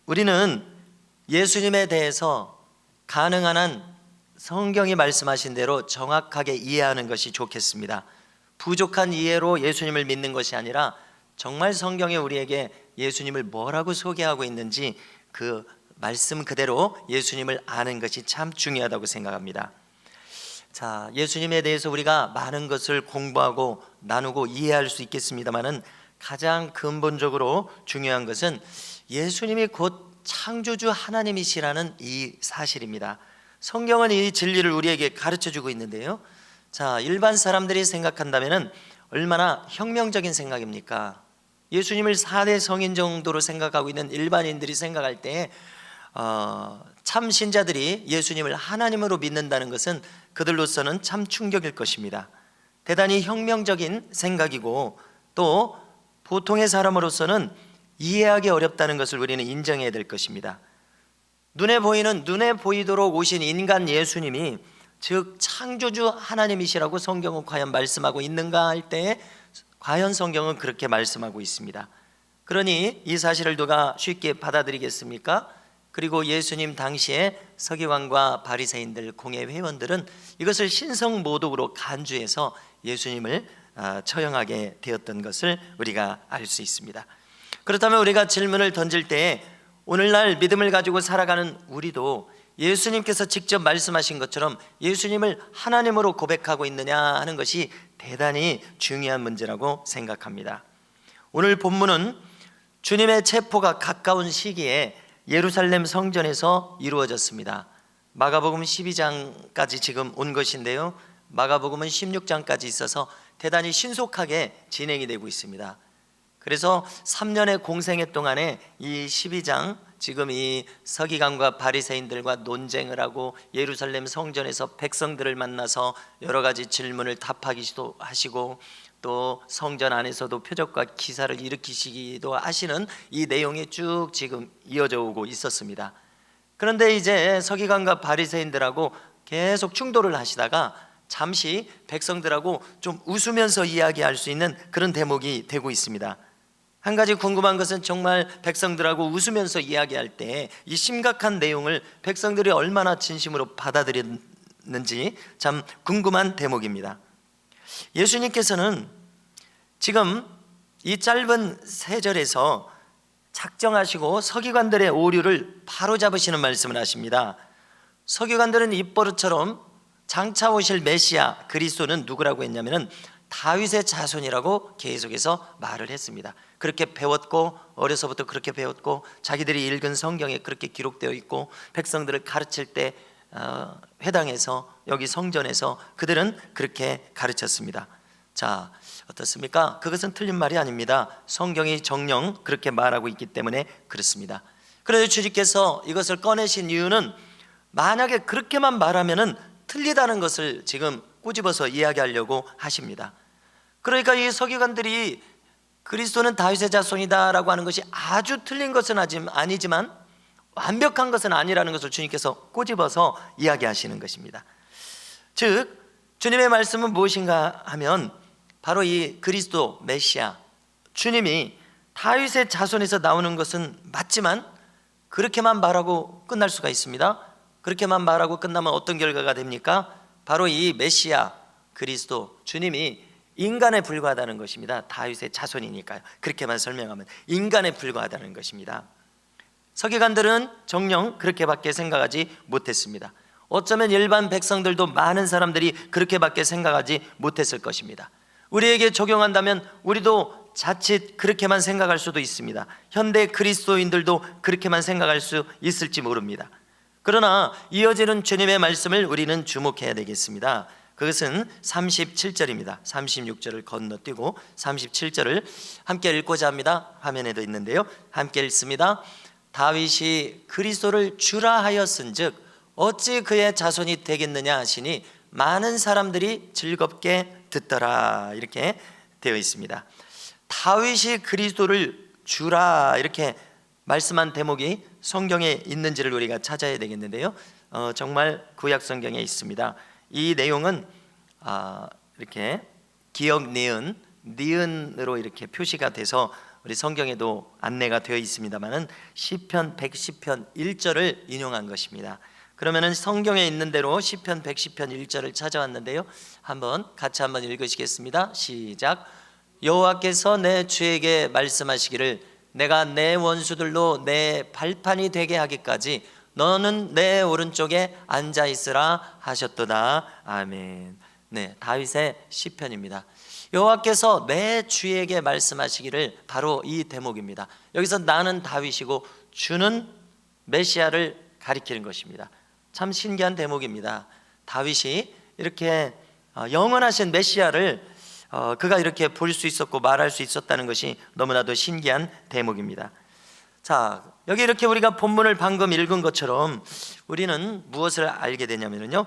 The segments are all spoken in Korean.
우리는 예수님에 대해서 가능한 한 성경이 말씀하신 대로 정확하게 이해하는 것이 좋겠습니다. 부족한 이해로 예수님을 믿는 것이 아니라 정말 성경에 우리에게 예수님을 뭐라고 소개하고 있는지 그 말씀 그대로 예수님을 아는 것이 참 중요하다고 생각합니다. 자, 예수님에 대해서 우리가 많은 것을 공부하고 나누고 이해할 수 있겠습니다만은 가장 근본적으로 중요한 것은 예수님이 곧 창조주 하나님이시라는 이 사실입니다. 성경은 이 진리를 우리에게 가르쳐주고 있는데요, 자, 일반 사람들이 생각한다면 얼마나 혁명적인 생각입니까? 예수님을 4대 성인 정도로 생각하고 있는 일반인들이 생각할 때 참 신자들이 예수님을 하나님으로 믿는다는 것은 그들로서는 참 충격일 것입니다. 대단히 혁명적인 생각이고 또 보통의 사람으로서는 이해하기 어렵다는 것을 우리는 인정해야 될 것입니다. 눈에 보이도록 오신 인간 예수님이 즉 창조주 하나님이시라고 성경은 과연 말씀하고 있는가 할 때 과연 성경은 그렇게 말씀하고 있습니다. 그러니 이 사실을 누가 쉽게 받아들이겠습니까? 그리고 예수님 당시에 서기관과 바리새인들, 공회 회원들은 이것을 신성모독으로 간주해서 예수님을 처형하게 되었던 것을 우리가 알 수 있습니다. 그렇다면 우리가 질문을 던질 때 오늘날 믿음을 가지고 살아가는 우리도 예수님께서 직접 말씀하신 것처럼 예수님을 하나님으로 고백하고 있느냐 하는 것이 대단히 중요한 문제라고 생각합니다. 오늘 본문은 주님의 체포가 가까운 시기에 예루살렘 성전에서 이루어졌습니다. 마가복음 12장까지 지금 온 것인데요, 마가복음은 16장까지 있어서 대단히 신속하게 진행이 되고 있습니다. 그래서 3년의 공생애 동안에 이 12장, 지금 이 서기관과 바리새인들과 논쟁을 하고 예루살렘 성전에서 백성들을 만나서 여러 가지 질문을 답하기도 하시고 또 성전 안에서도 표적과 기사를 일으키시기도 하시는 이 내용이 쭉 지금 이어져 오고 있었습니다. 그런데 이제 서기관과 바리새인들하고 계속 충돌을 하시다가 잠시 백성들하고 좀 웃으면서 이야기할 수 있는 그런 대목이 되고 있습니다. 한 가지 궁금한 것은 정말 백성들하고 웃으면서 이야기할 때 이 심각한 내용을 백성들이 얼마나 진심으로 받아들였는지 참 궁금한 대목입니다. 예수님께서는 지금 이 짧은 3절에서 작정하시고 서기관들의 오류를 바로잡으시는 말씀을 하십니다. 서기관들은 입버릇처럼 장차 오실 메시아 그리스도는 누구라고 했냐면은 다윗의 자손이라고 계속해서 말을 했습니다. 그렇게 배웠고 어려서부터 그렇게 배웠고 자기들이 읽은 성경에 그렇게 기록되어 있고 백성들을 가르칠 때 회당에서 여기 성전에서 그들은 그렇게 가르쳤습니다. 자, 어떻습니까? 그것은 틀린 말이 아닙니다. 성경이 정녕 그렇게 말하고 있기 때문에 그렇습니다. 그래서 주님께서 이것을 꺼내신 이유는 만약에 그렇게만 말하면은 틀리다는 것을 지금 꼬집어서 이야기하려고 하십니다. 그러니까 이 서기관들이 그리스도는 다윗의 자손이다 라고 하는 것이 아주 틀린 것은 아니지만 완벽한 것은 아니라는 것을 주님께서 꼬집어서 이야기하시는 것입니다. 즉 주님의 말씀은 무엇인가 하면 바로 이 그리스도 메시아 주님이 다윗의 자손에서 나오는 것은 맞지만 그렇게만 말하고 끝날 수가 있습니다. 그렇게만 말하고 끝나면 어떤 결과가 됩니까? 바로 이 메시아 그리스도 주님이 인간에 불과하다는 것입니다. 다윗의 자손이니까요. 그렇게만 설명하면 인간에 불과하다는 것입니다. 서기관들은 정녕 그렇게밖에 생각하지 못했습니다. 어쩌면 일반 백성들도 많은 사람들이 그렇게밖에 생각하지 못했을 것입니다. 우리에게 적용한다면 우리도 자칫 그렇게만 생각할 수도 있습니다. 현대 그리스도인들도 그렇게만 생각할 수 있을지 모릅니다. 그러나 이어지는 주님의 말씀을 우리는 주목해야 되겠습니다. 그것은 37절입니다. 36절을 건너뛰고 37절을 함께 읽고자 합니다. 화면에도 있는데요, 함께 읽습니다. 다윗이 그리스도를 주라 하였은즉 어찌 그의 자손이 되겠느냐 하시니 많은 사람들이 즐겁게 듣더라, 이렇게 되어 있습니다. 다윗이 그리스도를 주라 이렇게 말씀한 대목이 성경에 있는지를 우리가 찾아야 되겠는데요, 정말 구약 성경에 있습니다. 이 내용은 이렇게 기역 니은으로 이렇게 표시가 돼서 우리 성경에도 안내가 되어 있습니다만은 시편 110편 1절을 인용한 것입니다. 그러면은 성경에 있는 대로 시편 110편 1절을 찾아왔는데요, 같이 한번 읽으시겠습니다. 시작. 여호와께서 내 주에게 말씀하시기를 내가 내 원수들로 내 발판이 되게 하기까지 너는 내 오른쪽에 앉아 있으라 하셨도다. 아멘. 네, 다윗의 시편입니다. 여호와께서 내 주에게 말씀하시기를, 바로 이 대목입니다. 여기서 나는 다윗이고 주는 메시아를 가리키는 것입니다. 참 신기한 대목입니다. 다윗이 이렇게 영원하신 메시아를 그가 이렇게 볼 수 있었고 말할 수 있었다는 것이 너무나도 신기한 대목입니다. 자, 여기 이렇게 우리가 본문을 방금 읽은 것처럼 우리는 무엇을 알게 되냐면요,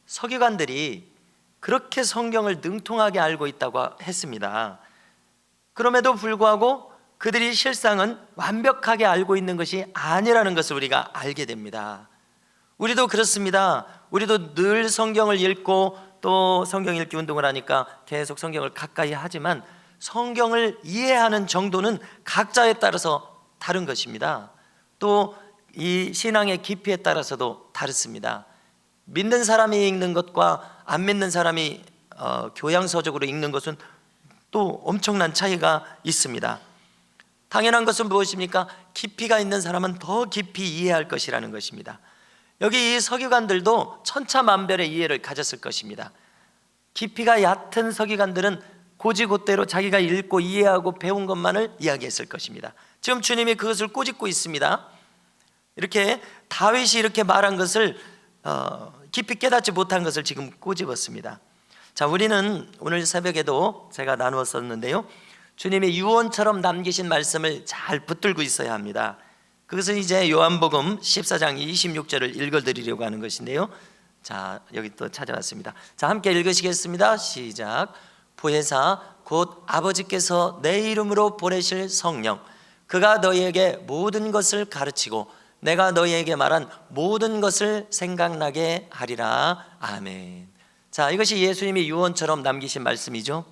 서기관들이 그렇게 성경을 능통하게 알고 있다고 했습니다. 그럼에도 불구하고 그들이 실상은 완벽하게 알고 있는 것이 아니라는 것을 우리가 알게 됩니다. 우리도 그렇습니다. 우리도 늘 성경을 읽고 또 성경 읽기 운동을 하니까 계속 성경을 가까이 하지만 성경을 이해하는 정도는 각자에 따라서 다른 것입니다. 또 이 신앙의 깊이에 따라서도 다릅니다. 믿는 사람이 읽는 것과 안 믿는 사람이 교양서적으로 읽는 것은 또 엄청난 차이가 있습니다. 당연한 것은 무엇입니까? 깊이가 있는 사람은 더 깊이 이해할 것이라는 것입니다. 여기 이 서기관들도 천차만별의 이해를 가졌을 것입니다. 깊이가 얕은 서기관들은 고지고대로 자기가 읽고 이해하고 배운 것만을 이야기했을 것입니다. 지금 주님이 그것을 꾸짖고 있습니다. 이렇게 다윗이 이렇게 말한 것을 깊이 깨닫지 못한 것을 지금 꼬집었습니다. 자, 우리는 오늘 새벽에도 제가 나누었었는데요, 주님이 유언처럼 남기신 말씀을 잘 붙들고 있어야 합니다. 그것은 이제 요한복음 14장 26절을 읽어드리려고 하는 것인데요, 자, 여기 또 찾아왔습니다. 자, 함께 읽으시겠습니다. 시작. 보혜사 곧 아버지께서 내 이름으로 보내실 성령, 그가 너희에게 모든 것을 가르치고 내가 너희에게 말한 모든 것을 생각나게 하리라. 아멘. 자, 이것이 예수님이 유언처럼 남기신 말씀이죠.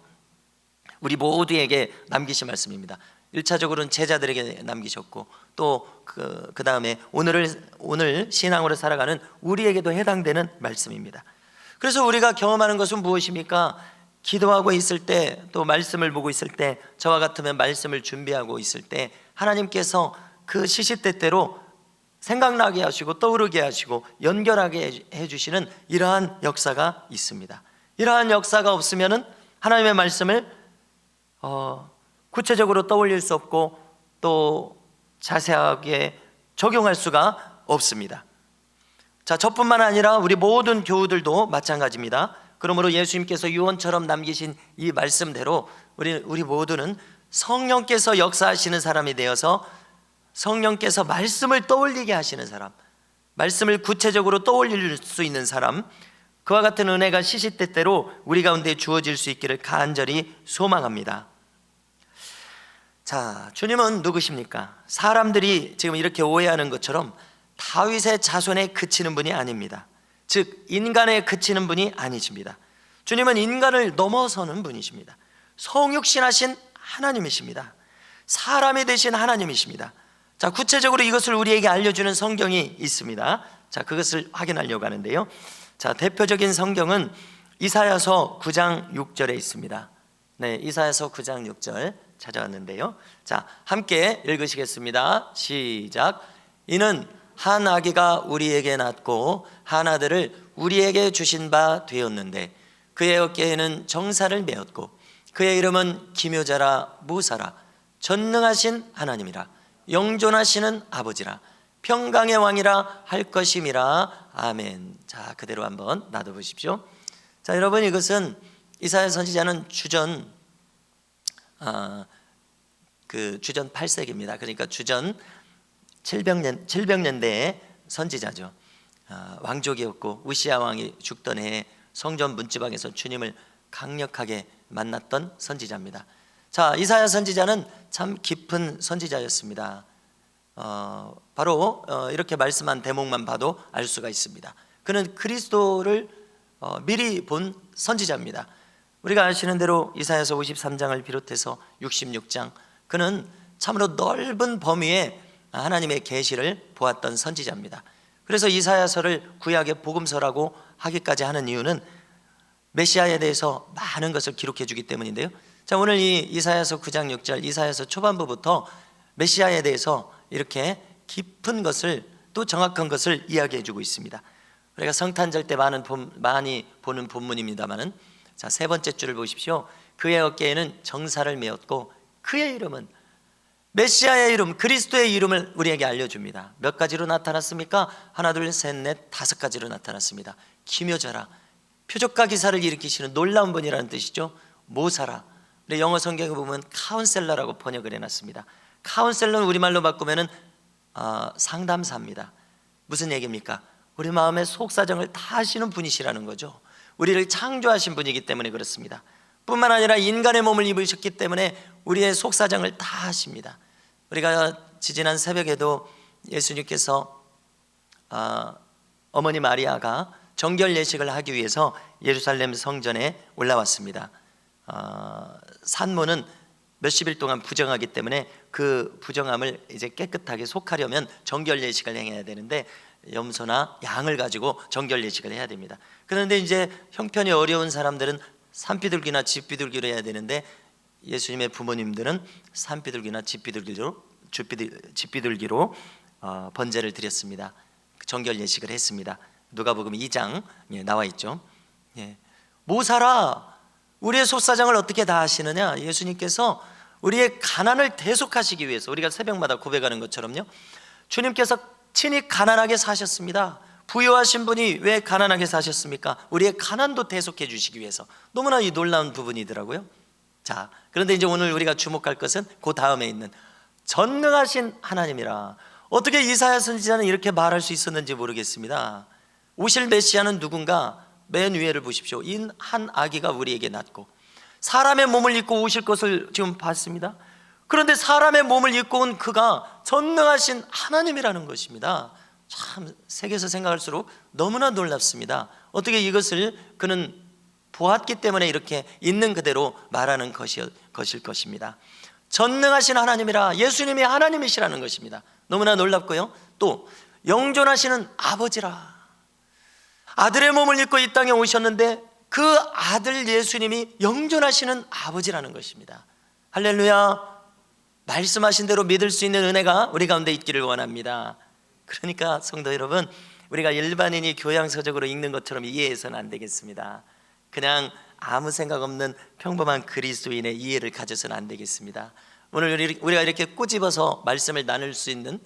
우리 모두에게 남기신 말씀입니다. 1차적으로는 제자들에게 남기셨고 또 그 다음에 오늘 신앙으로 살아가는 우리에게도 해당되는 말씀입니다. 그래서 우리가 경험하는 것은 무엇입니까? 기도하고 있을 때, 또 말씀을 보고 있을 때, 저와 같으면 말씀을 준비하고 있을 때 하나님께서 그 시시때때로 생각나게 하시고 떠오르게 하시고 연결하게 해주시는 이러한 역사가 있습니다. 이러한 역사가 없으면 하나님의 말씀을 구체적으로 떠올릴 수 없고 또 자세하게 적용할 수가 없습니다. 자, 저뿐만 아니라 우리 모든 교우들도 마찬가지입니다. 그러므로 예수님께서 유언처럼 남기신 이 말씀대로 우리 모두는 성령께서 역사하시는 사람이 되어서 성령께서 말씀을 떠올리게 하시는 사람, 말씀을 구체적으로 떠올릴 수 있는 사람, 그와 같은 은혜가 시시때때로 우리 가운데 주어질 수 있기를 간절히 소망합니다. 자, 주님은 누구십니까? 사람들이 지금 이렇게 오해하는 것처럼 다윗의 자손에 그치는 분이 아닙니다. 즉 인간에 그치는 분이 아니십니다. 주님은 인간을 넘어서는 분이십니다. 성육신하신 하나님이십니다. 사람이 되신 하나님이십니다. 자, 구체적으로 이것을 우리에게 알려주는 성경이 있습니다. 자, 그것을 확인하려고 하는데요, 자, 대표적인 성경은 이사야서 9장 6절에 있습니다. 네, 이사야서 9장 6절 찾아왔는데요, 자, 함께 읽으시겠습니다. 시작. 이는 한 아기가 우리에게 낳고 한 아들을 우리에게 주신 바 되었는데 그의 어깨에는 정사를 메었고 그의 이름은 기묘자라 무사라 전능하신 하나님이라 영존하시는 아버지라 평강의 왕이라 할 것임이라. 아멘. 자, 그대로 한번 놔둬보십시오. 자, 여러분, 이것은 이사야 선지자는 주전 8세기입니다. 그러니까 주전 700년대의 선지자죠. 왕족이었고 우시야 왕이 죽던 해에 성전 문지방에서 주님을 강력하게 만났던 선지자입니다. 자, 이사야 선지자는 참 깊은 선지자였습니다. 바로 이렇게 말씀한 대목만 봐도 알 수가 있습니다. 그는 그리스도를 미리 본 선지자입니다. 우리가 아시는 대로 이사야서 53장을 비롯해서 66장 그는 참으로 넓은 범위의 하나님의 계시를 보았던 선지자입니다. 그래서 이사야서를 구약의 복음서라고 하기까지 하는 이유는 메시아에 대해서 많은 것을 기록해 주기 때문인데요. 자, 오늘 이 이사야서 9장 6절, 이사야서 초반부부터 메시아에 대해서 이렇게 깊은 것을, 또 정확한 것을 이야기해 주고 있습니다. 우리가 성탄절 때 많이 보는 본문입니다만은, 자, 세 번째 줄을 보십시오. 그의 어깨에는 정사를 메었고 그의 이름은, 메시아의 이름, 그리스도의 이름을 우리에게 알려줍니다. 몇 가지로 나타났습니까? 하나, 둘, 셋, 넷, 5가지로 나타났습니다. 기묘자라, 표적과 기사를 일으키시는 놀라운 분이라는 뜻이죠. 모사라, 우리 영어 성경에 보면 카운셀러라고 번역을 해놨습니다. 카운셀러는 우리말로 바꾸면은 상담사입니다. 무슨 얘기입니까? 우리 마음의 속사정을 다 아시는 분이시라는 거죠. 우리를 창조하신 분이기 때문에 그렇습니다. 뿐만 아니라 인간의 몸을 입으셨기 때문에 우리의 속사정을 다 아십니다. 우리가 지지난 새벽에도 예수님께서 어머니 마리아가 정결 예식을 하기 위해서 예루살렘 성전에 올라왔습니다. 산모는 몇십일 동안 부정하기 때문에 그 부정함을 이제 깨끗하게 속하려면 정결 예식을 행해야 되는데, 염소나 양을 가지고 정결 예식을 해야 됩니다. 그런데 이제 형편이 어려운 사람들은 산비둘기나 집비둘기로 해야 되는데, 예수님의 부모님들은 산비둘기나 집비둘기로 번제를 드렸습니다. 정결 예식을 했습니다. 누가복음 2장 나와 있죠. 모사라, 우리의 속사정을 어떻게 다 아시느냐? 예수님께서 우리의 가난을 대속하시기 위해서, 우리가 새벽마다 고백하는 것처럼요, 주님께서 친히 가난하게 사셨습니다. 부유하신 분이 왜 가난하게 사셨습니까? 우리의 가난도 대속해 주시기 위해서. 너무나 이 놀라운 부분이더라고요. 자, 그런데 이제 오늘 우리가 주목할 것은 그 다음에 있는 전능하신 하나님이라. 어떻게 이사야 선지자는 이렇게 말할 수 있었는지 모르겠습니다. 오실 메시아는 누군가? 맨 위에를 보십시오. 이 한 아기가 우리에게 낳고 사람의 몸을 입고 오실 것을 지금 봤습니다. 그런데 사람의 몸을 입고 온 그가 전능하신 하나님이라는 것입니다. 참 세계에서 생각할수록 너무나 놀랍습니다. 어떻게 이것을 그는 보았기 때문에 이렇게 있는 그대로 말하는 것일 것입니다. 전능하신 하나님이라, 예수님이 하나님이시라는 것입니다. 너무나 놀랍고요, 또 영존하시는 아버지라. 아들의 몸을 입고 이 땅에 오셨는데 그 아들 예수님이 영존하시는 아버지라는 것입니다. 할렐루야. 말씀하신 대로 믿을 수 있는 은혜가 우리 가운데 있기를 원합니다. 그러니까 성도 여러분, 우리가 일반인이 교양서적으로 읽는 것처럼 이해해서는 안 되겠습니다. 그냥 아무 생각 없는 평범한 그리스도인의 이해를 가져서는 안 되겠습니다. 오늘 우리가 이렇게 꼬집어서 말씀을 나눌 수 있는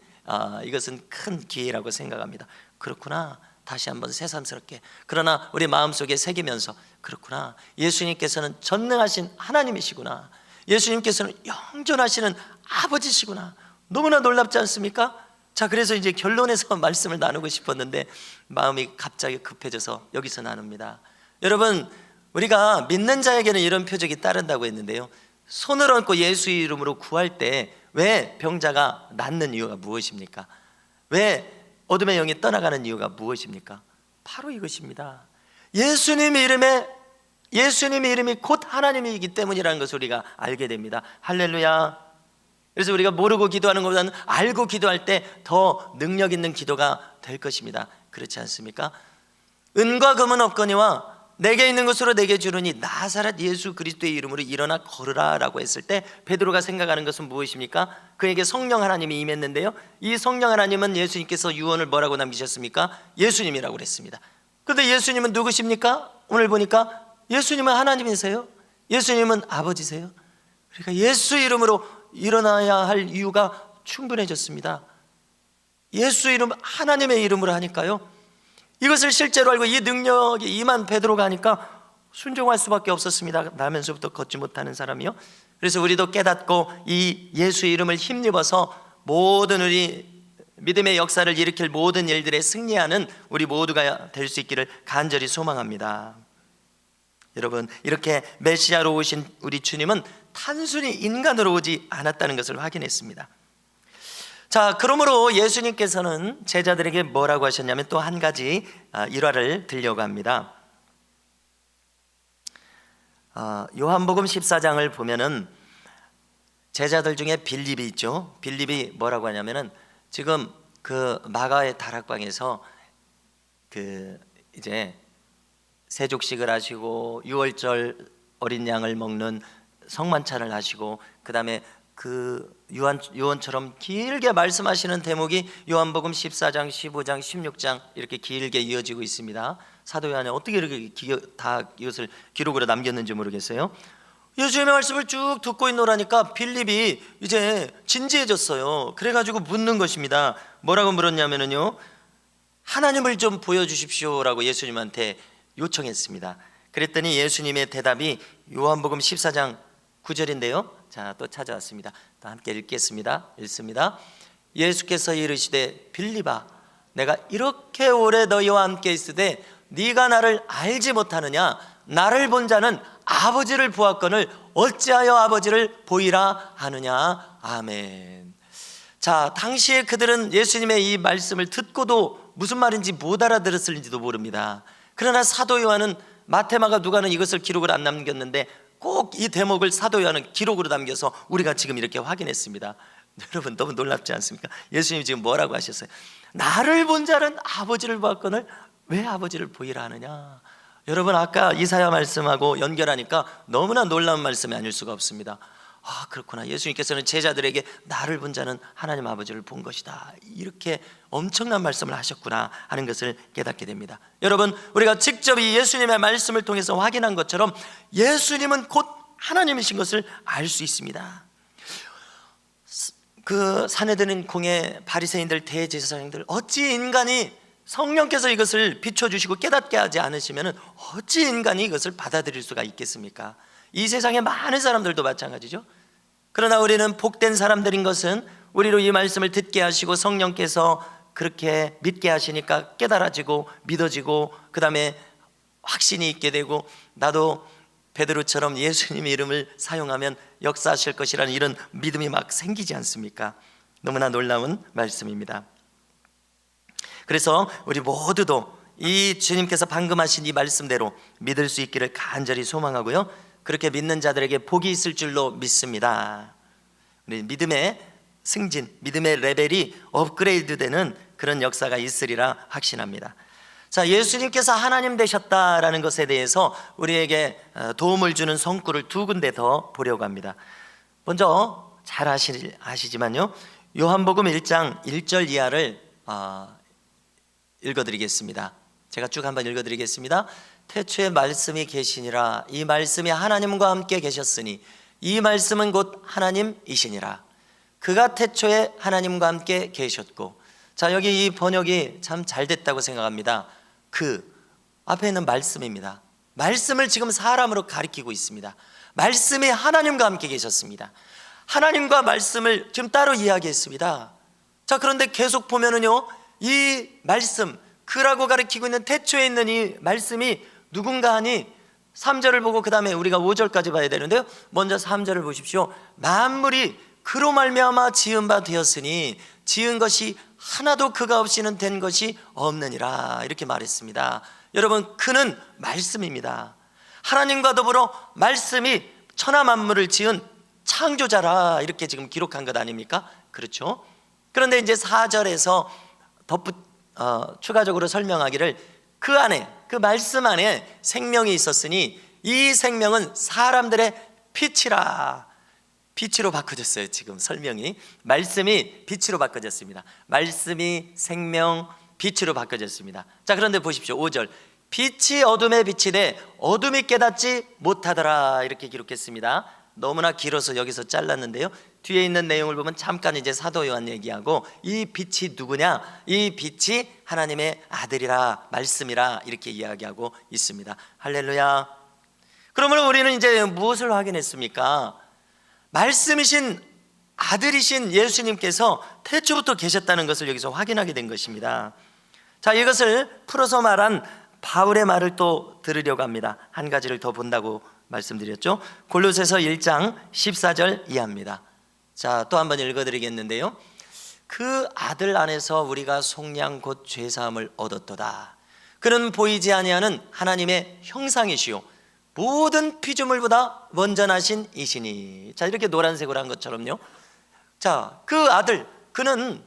이것은 큰 기회라고 생각합니다. 그렇구나, 다시 한번 새삼스럽게, 그러나 우리 마음속에 새기면서, 그렇구나, 예수님께서는 전능하신 하나님이시구나, 예수님께서는 영존하시는 아버지시구나. 너무나 놀랍지 않습니까? 자, 그래서 이제 결론에서 말씀을 나누고 싶었는데 마음이 갑자기 급해져서 여기서 나눕니다. 여러분, 우리가 믿는 자에게는 이런 표적이 따른다고 했는데요, 손을 얹고 예수 이름으로 구할 때 왜 병자가 낫는 이유가 무엇입니까? 왜 어둠의 영이 떠나가는 이유가 무엇입니까? 바로 이것입니다. 예수님 이름이 곧 하나님이기 때문이라는 것을 우리가 알게 됩니다. 할렐루야. 그래서 우리가 모르고 기도하는 것보다는 알고 기도할 때 더 능력 있는 기도가 될 것입니다. 그렇지 않습니까? 은과 금은 없거니와 내게 있는 것으로 내게 주르니 나사렛 예수 그리스도의 이름으로 일어나 걸으라 라고 했을 때 베드로가 생각하는 것은 무엇입니까? 그에게 성령 하나님이 임했는데요, 이 성령 하나님은 예수님께서 유언을 뭐라고 남기셨습니까? 예수님이라고 그랬습니다. 그런데 예수님은 누구십니까? 오늘 보니까 예수님은 하나님이세요. 예수님은 아버지세요. 그러니까 예수 이름으로 일어나야 할 이유가 충분해졌습니다. 예수 이름, 하나님의 이름으로 하니까요, 이것을 실제로 알고 이 능력이 임한 베드로가 하니까 순종할 수밖에 없었습니다. 나면서부터 걷지 못하는 사람이요. 그래서 우리도 깨닫고 이 예수 이름을 힘입어서 모든 우리 믿음의 역사를 일으킬 모든 일들에 승리하는 우리 모두가 될 수 있기를 간절히 소망합니다. 여러분, 이렇게 메시아로 오신 우리 주님은 단순히 인간으로 오지 않았다는 것을 확인했습니다. 자, 그러므로 예수님께서는 제자들에게 뭐라고 하셨냐면 또 한 가지 일화를 들려고 합니다. 요한복음 14장을 보면은 제자들 중에 빌립이 있죠. 빌립이 뭐라고 하냐면은 지금 그 마가의 다락방에서 그 이제 세족식을 하시고 유월절 어린 양을 먹는 성만찬을 하시고, 그 다음에 그 요한처럼 길게 말씀하시는 대목이 요한복음 14장, 15장, 16장 이렇게 길게 이어지고 있습니다. 사도 요한이 어떻게 이렇게 다 이것을 기록으로 남겼는지 모르겠어요. 예수님의 말씀을 쭉 듣고 있노라니까 빌립이 이제 진지해졌어요. 그래가지고 묻는 것입니다. 뭐라고 물었냐면요, 하나님을 좀 보여주십시오라고 예수님한테 요청했습니다. 그랬더니 예수님의 대답이 요한복음 14장 9절인데요. 자, 또 찾아왔습니다. 또 함께 읽겠습니다. 읽습니다. 예수께서 이르시되 빌립아, 내가 이렇게 오래 너희와 함께 있으되 네가 나를 알지 못하느냐? 나를 본 자는 아버지를 보았거늘 어찌하여 아버지를 보이라 하느냐? 아멘. 자, 당시에 그들은 예수님의 이 말씀을 듣고도 무슨 말인지 못 알아들었을지도 모릅니다. 그러나 사도 요한은, 마태, 마가, 누가는 이것을 기록을 안 남겼는데 꼭 이 대목을 사도 요한은 기록으로 남겨서 우리가 지금 이렇게 확인했습니다. 여러분, 너무 놀랍지 않습니까? 예수님이 지금 뭐라고 하셨어요? 나를 본 자는 아버지를 보았거늘 왜 아버지를 보이라 하느냐? 여러분, 아까 이사야 말씀하고 연결하니까 너무나 놀라운 말씀이 아닐 수가 없습니다. 아, 그렇구나. 예수님께서는 제자들에게 나를 본 자는 하나님 아버지를 본 것이다, 이렇게 엄청난 말씀을 하셨구나 하는 것을 깨닫게 됩니다. 여러분, 우리가 직접 이 예수님의 말씀을 통해서 확인한 것처럼 예수님은 곧 하나님이신 것을 알 수 있습니다. 그 사내들은 공의 바리새인들, 대제사장들, 어찌 인간이, 성령께서 이것을 비춰주시고 깨닫게 하지 않으시면 어찌 인간이 이것을 받아들일 수가 있겠습니까? 이 세상의 많은 사람들도 마찬가지죠. 그러나 우리는 복된 사람들인 것은 우리로 이 말씀을 듣게 하시고 성령께서 그렇게 믿게 하시니까 깨달아지고 믿어지고, 그 다음에 확신이 있게 되고, 나도 베드로처럼 예수님의 이름을 사용하면 역사하실 것이라는 이런 믿음이 막 생기지 않습니까? 너무나 놀라운 말씀입니다. 그래서 우리 모두도 이 주님께서 방금 하신 이 말씀대로 믿을 수 있기를 간절히 소망하고요, 그렇게 믿는 자들에게 복이 있을 줄로 믿습니다. 우리 믿음의 승진, 믿음의 레벨이 업그레이드 되는 그런 역사가 있으리라 확신합니다. 자, 예수님께서 하나님 되셨다라는 것에 대해서 우리에게 도움을 주는 성구를 두 군데 더 보려고 합니다. 먼저 잘 아시지만요, 요한복음 1장 1절 이하를 읽어드리겠습니다. 제가 쭉 한번 읽어드리겠습니다. 태초에 말씀이 계시니라. 이 말씀이 하나님과 함께 계셨으니 이 말씀은 곧 하나님이시니라. 그가 태초에 하나님과 함께 계셨고. 자, 여기 이 번역이 참 잘 됐다고 생각합니다. 그 앞에 있는 말씀입니다. 말씀을 지금 사람으로 가리키고 있습니다. 말씀이 하나님과 함께 계셨습니다. 하나님과 말씀을 지금 따로 이야기했습니다. 자, 그런데 계속 보면은요, 이 말씀, 그라고 가리키고 있는 태초에 있는 이 말씀이 누군가 하니 3절을 보고 그 다음에 우리가 5절까지 봐야 되는데요, 먼저 3절을 보십시오. 만물이 그로 말미암아 지은 바 되었으니 지은 것이 하나도 그가 없이는 된 것이 없느니라, 이렇게 말했습니다. 여러분, 그는 말씀입니다. 하나님과 더불어 말씀이 천하 만물을 지은 창조자라, 이렇게 지금 기록한 것 아닙니까? 그렇죠? 그런데 이제 4절에서 추가적으로 설명하기를 그 안에, 그 말씀 안에 생명이 있었으니 이 생명은 사람들의 빛이라. 빛으로 바꿔졌어요. 지금 설명이, 말씀이 빛으로 바꿔졌습니다. 말씀이 생명, 빛으로 바꿔졌습니다. 자, 그런데 보십시오. 5절, 빛이 어둠에 비치되 어둠이 깨닫지 못하더라, 이렇게 기록했습니다. 너무나 길어서 여기서 잘랐는데요, 뒤에 있는 내용을 보면 잠깐 이제 사도 요한 얘기하고, 이 빛이 누구냐? 이 빛이 하나님의 아들이라, 말씀이라, 이렇게 이야기하고 있습니다. 할렐루야. 그러면 우리는 이제 무엇을 확인했습니까? 말씀이신 아들이신 예수님께서 태초부터 계셨다는 것을 여기서 확인하게 된 것입니다. 자, 이것을 풀어서 말한 바울의 말을 또 들으려고 합니다. 한 가지를 더 본다고 말씀드렸죠. 골로새서 1장 14절 이하입니다. 자, 또 한번 읽어드리겠는데요, 그 아들 안에서 우리가 속량 곧 죄사함을 얻었도다. 그는 보이지 아니하는 하나님의 형상이시요 모든 피조물보다 먼저 나신 이시니. 자, 이렇게 노란색으로 한 것처럼요. 자, 그 아들, 그는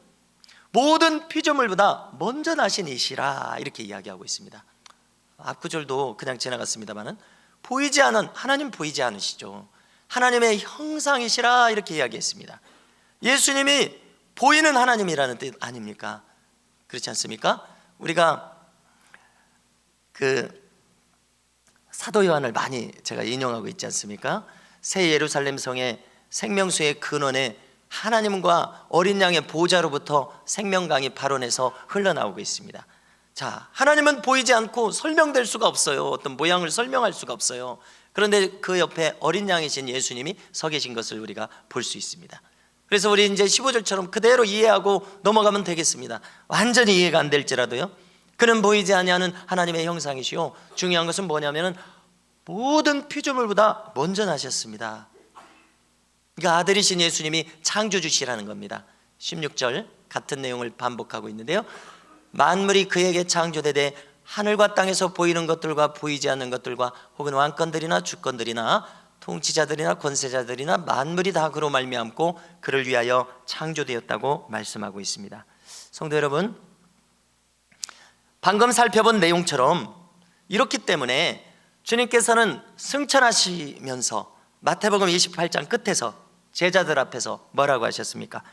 모든 피조물보다 먼저 나신 이시라, 이렇게 이야기하고 있습니다. 앞구절도 그냥 지나갔습니다만은, 보이지 않은 하나님, 보이지 않으시죠. 하나님의 형상이시라, 이렇게 이야기했습니다. 예수님이 보이는 하나님이라는 뜻 아닙니까? 그렇지 않습니까? 우리가 그 사도 요한을 많이 제가 인용하고 있지 않습니까? 새 예루살렘 성의 생명수의 근원에 하나님과 어린 양의 보좌로부터 생명강이 발원해서 흘러나오고 있습니다. 자, 하나님은 보이지 않고 설명될 수가 없어요. 어떤 모양을 설명할 수가 없어요. 그런데 그 옆에 어린 양이신 예수님이 서 계신 것을 우리가 볼 수 있습니다. 그래서 우리 이제 15절처럼 그대로 이해하고 넘어가면 되겠습니다. 완전히 이해가 안 될지라도요. 그는 보이지 아니하는 하나님의 형상이시요, 중요한 것은 뭐냐면은 모든 피조물보다 먼저 나셨습니다. 그러니까 아들이신 예수님이 창조주시라는 겁니다. 16절 같은 내용을 반복하고 있는데요. 만물이 그에게 창조되되 하늘과 땅에서 보이는 것들과 보이지 않는 것들과 혹은 왕권들이나 주권들이나 통치자들이나 권세자들이나 만물이 다 그로 말미암고 그를 위하여 창조되었다고 말씀하고 있습니다. 성도 여러분, 방금 살펴본 내용처럼 이렇기 때문에 주님께서는 승천하시면서 마태복음 28장 끝에서 제자들 앞에서 뭐라고 하셨습니까?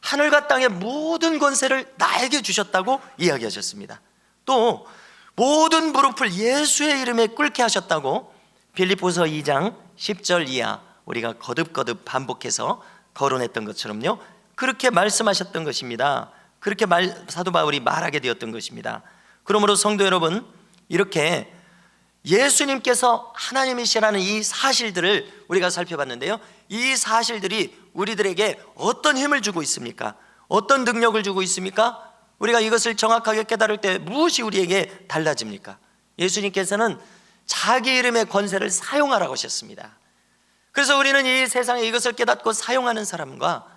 하늘과 땅의 모든 권세를 나에게 주셨다고 이야기하셨습니다. 또 모든 무릎을 예수의 이름에 꿇게 하셨다고 빌립보서 2장 10절 이하 우리가 거듭거듭 반복해서 거론했던 것처럼요, 그렇게 말씀하셨던 것입니다. 그렇게 사도 바울이 말하게 되었던 것입니다. 그러므로 성도 여러분, 이렇게 예수님께서 하나님이시라는 이 사실들을 우리가 살펴봤는데요, 이 사실들이 우리들에게 어떤 힘을 주고 있습니까? 어떤 능력을 주고 있습니까? 우리가 이것을 정확하게 깨달을 때 무엇이 우리에게 달라집니까? 예수님께서는 자기 이름의 권세를 사용하라고 하셨습니다. 그래서 우리는 이 세상에 이것을 깨닫고 사용하는 사람과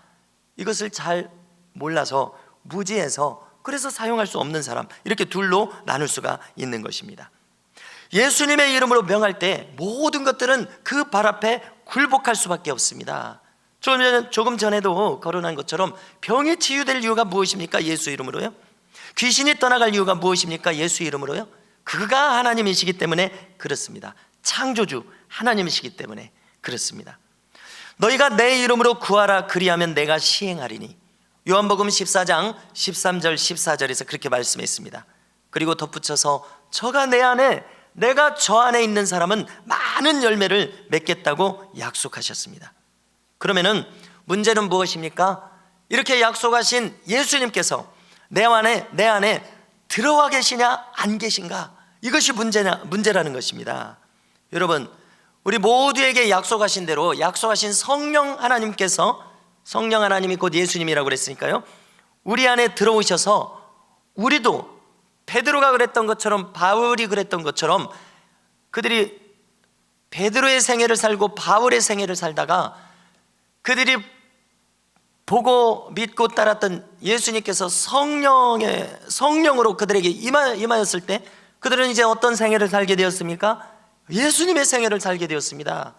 이것을 잘 몰라서 무지해서 그래서 사용할 수 없는 사람, 이렇게 둘로 나눌 수가 있는 것입니다. 예수님의 이름으로 명할 때 모든 것들은 그 발 앞에 굴복할 수밖에 없습니다. 조금 전에도 거론한 것처럼 병이 치유될 이유가 무엇입니까? 예수 이름으로요. 귀신이 떠나갈 이유가 무엇입니까? 예수 이름으로요. 그가 하나님이시기 때문에 그렇습니다. 창조주 하나님이시기 때문에 그렇습니다. 너희가 내 이름으로 구하라, 그리하면 내가 시행하리니. 요한복음 14장 13절 14절에서 그렇게 말씀했습니다. 그리고 덧붙여서 저가 내 안에, 내가 저 안에 있는 사람은 많은 열매를 맺겠다고 약속하셨습니다. 그러면은 문제는 무엇입니까? 이렇게 약속하신 예수님께서 내 안에 들어와 계시냐 안 계신가? 이것이 문제라는 것입니다. 여러분, 우리 모두에게 약속하신 대로 약속하신 성령 하나님께서, 성령 하나님이 곧 예수님이라고 그랬으니까요, 우리 안에 들어오셔서 우리도 베드로가 그랬던 것처럼, 바울이 그랬던 것처럼, 그들이 베드로의 생애를 살고 바울의 생애를 살다가 그들이 보고 믿고 따랐던 예수님께서 성령으로 그들에게 임하였을 때 그들은 이제 어떤 생애를 살게 되었습니까? 예수님의 생애를 살게 되었습니다.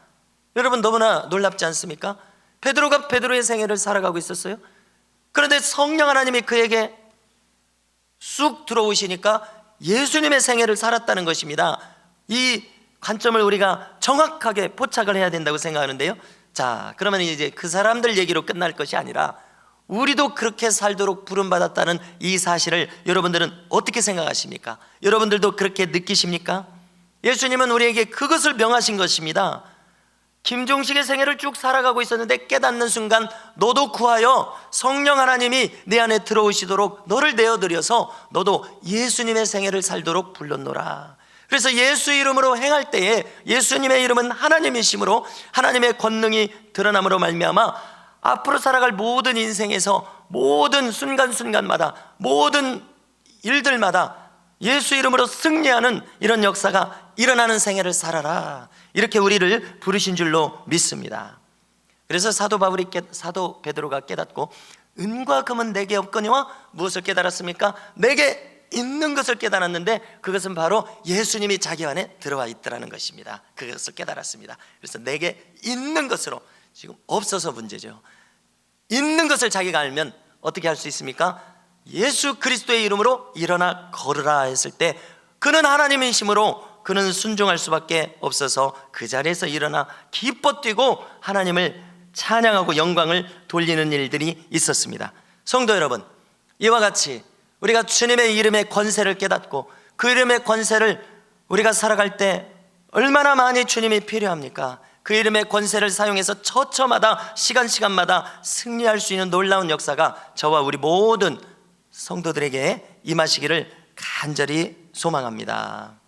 여러분, 너무나 놀랍지 않습니까? 베드로가 베드로의 생애를 살아가고 있었어요. 그런데 성령 하나님이 그에게 쑥 들어오시니까 예수님의 생애를 살았다는 것입니다. 이 관점을 우리가 정확하게 포착을 해야 된다고 생각하는데요, 자, 그러면 이제 그 사람들 얘기로 끝날 것이 아니라 우리도 그렇게 살도록 부름받았다는 이 사실을 여러분들은 어떻게 생각하십니까? 여러분들도 그렇게 느끼십니까? 예수님은 우리에게 그것을 명하신 것입니다. 김종식의 생애를 쭉 살아가고 있었는데 깨닫는 순간 너도 구하여 성령 하나님이 내 안에 들어오시도록 너를 내어드려서 너도 예수님의 생애를 살도록 불렀노라. 그래서 예수 이름으로 행할 때에 예수님의 이름은 하나님이심으로 하나님의 권능이 드러남으로 말미암아 앞으로 살아갈 모든 인생에서 모든 순간순간마다 모든 일들마다 예수 이름으로 승리하는 이런 역사가 일어나는 생애를 살아라, 이렇게 우리를 부르신 줄로 믿습니다. 그래서 사도 베드로가 깨닫고 은과 금은 내게 없거니와 무엇을 깨달았습니까? 내게 있는 것을 깨달았는데 그것은 바로 예수님이 자기 안에 들어와 있더라는 것입니다. 그것을 깨달았습니다. 그래서 내게 있는 것으로, 지금 없어서 문제죠. 있는 것을 자기가 알면 어떻게 할 수 있습니까? 예수 그리스도의 이름으로 일어나 걸으라 했을 때 그는 하나님이심으로 그는 순종할 수밖에 없어서 그 자리에서 일어나 기뻐 뛰고 하나님을 찬양하고 영광을 돌리는 일들이 있었습니다. 성도 여러분, 이와 같이 우리가 주님의 이름의 권세를 깨닫고 그 이름의 권세를 우리가 살아갈 때 얼마나 많이 주님이 필요합니까? 그 이름의 권세를 사용해서 처처마다 시간마다 승리할 수 있는 놀라운 역사가 저와 우리 모든 성도들에게 임하시기를 간절히 소망합니다.